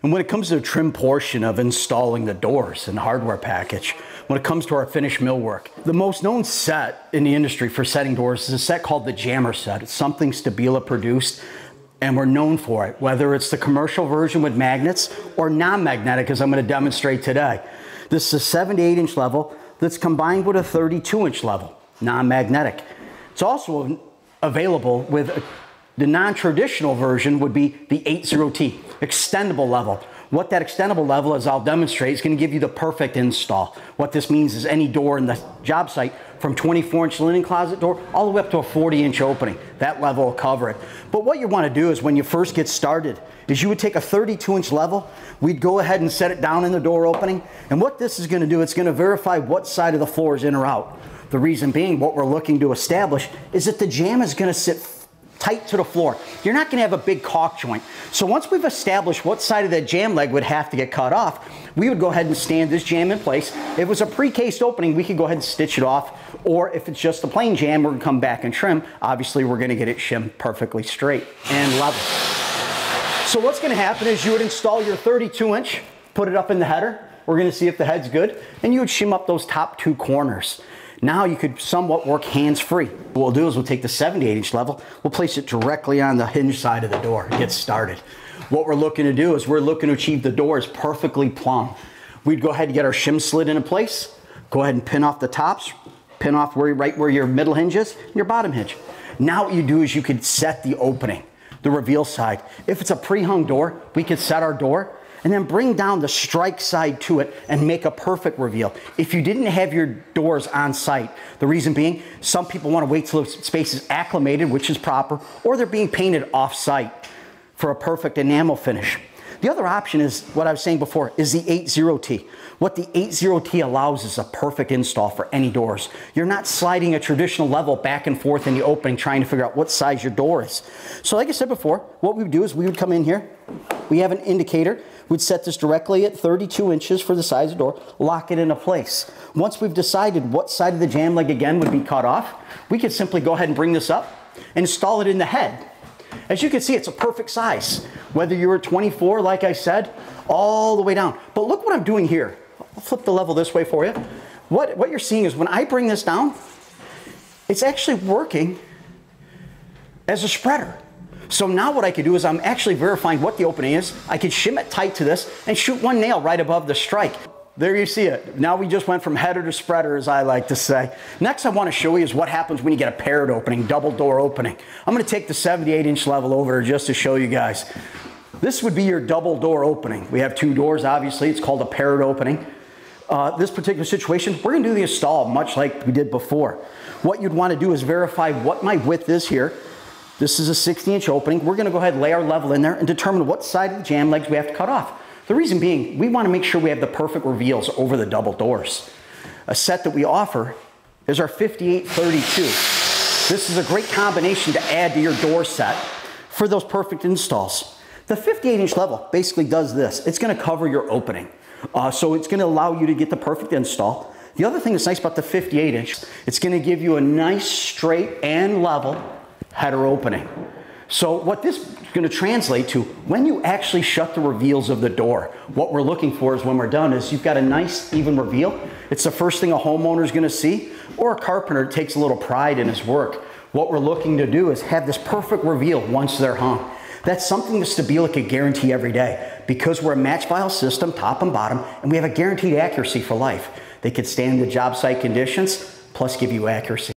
And when it comes to the trim portion of installing the doors and hardware package, when it comes to our finished millwork, the most known set in the industry for setting doors is a set called the Jammer set. It's something STABILA produced, and we're known for it, whether it's the commercial version with magnets or non-magnetic, as I'm going to demonstrate today. This is a 7 to 8 inch level that's combined with a 32 inch level, non-magnetic. It's also available with the non-traditional version would be the 80T, extendable level. What that extendable level is, I'll demonstrate, is going to give you the perfect install. What this means is any door in the job site, from 24 inch linen closet door all the way up to a 40 inch opening, that level will cover it. But what you want to do is when you first get started is you would take a 32 inch level, we'd go ahead and set it down in the door opening, and what this is going to do, it's going to verify what side of the floor is in or out. The reason being, what we're looking to establish is that the jamb is going to sit tight to the floor. You're not going to have a big caulk joint. So once we've established what side of that jamb leg would have to get cut off, we would go ahead and stand this jamb in place. If it was a pre-cased opening, we could go ahead and stitch it off. Or if it's just a plain jamb, we're going to come back and trim. Obviously, we're going to get it shimmed perfectly straight and level. So what's going to happen is you would install your 32 inch, put it up in the header. We're going to see if the head's good. And you would shim up those top 2 corners. Now you could somewhat work hands-free. What we'll do is we'll take the 7 to 8 inch level, we'll place it directly on the hinge side of the door and get started. What we're looking to do is we're looking to achieve the doors perfectly plumb. We'd go ahead and get our shim slit into place, go ahead and pin off the tops, pin off right where your middle hinge is, and your bottom hinge. Now what you do is you could set the opening, the reveal side. If it's a pre-hung door, we could set our door and then bring down the strike side to it and make a perfect reveal. If you didn't have your doors on site, the reason being, some people want to wait till the space is acclimated, which is proper, or they're being painted off site for a perfect enamel finish. The other option is, what I was saying before, is the 80T. What the 80T allows is a perfect install for any doors. You're not sliding a traditional level back and forth in the opening trying to figure out what size your door is. So like I said before, what we would do is we would come in here, we have an indicator, we'd set this directly at 32 inches for the size of the door, lock it into place. Once we've decided what side of the jamb leg again would be cut off, we could simply go ahead and bring this up and install it in the head. As you can see, it's a perfect size. Whether you're at 24, like I said, all the way down. But look what I'm doing here. I'll flip the level this way for you. What you're seeing is when I bring this down, it's actually working as a spreader. So now what I could do is I'm actually verifying what the opening is. I could shim it tight to this and shoot one nail right above the strike. There you see it. Now we just went from header to spreader, as I like to say. Next I want to show you is what happens when you get a paired opening, double door opening. I'm going to take the 78 inch level over just to show you guys. This would be your double door opening. We have 2 doors, obviously. It's called a paired opening. This particular situation, we're going to do the install much like we did before. What you'd want to do is verify what my width is here. This is a 60 inch opening. We're going to go ahead and lay our level in there and determine what side of the jamb legs we have to cut off. The reason being, we want to make sure we have the perfect reveals over the double doors. A set that we offer is our 5832. This is a great combination to add to your door set for those perfect installs. The 58 inch level basically does this. It's going to cover your opening. So it's going to allow you to get the perfect install. The other thing that's nice about the 58 inch, it's going to give you a nice straight and level header opening. So what this is going to translate to, when you actually shut the reveals of the door, what we're looking for is when we're done is you've got a nice even reveal. It's the first thing a homeowner is going to see, or a carpenter takes a little pride in his work. What we're looking to do is have this perfect reveal once they're hung. That's something that STABILA could guarantee every day. Because we're a match file system, top and bottom, and we have a guaranteed accuracy for life. They could stand the job site conditions, plus give you accuracy.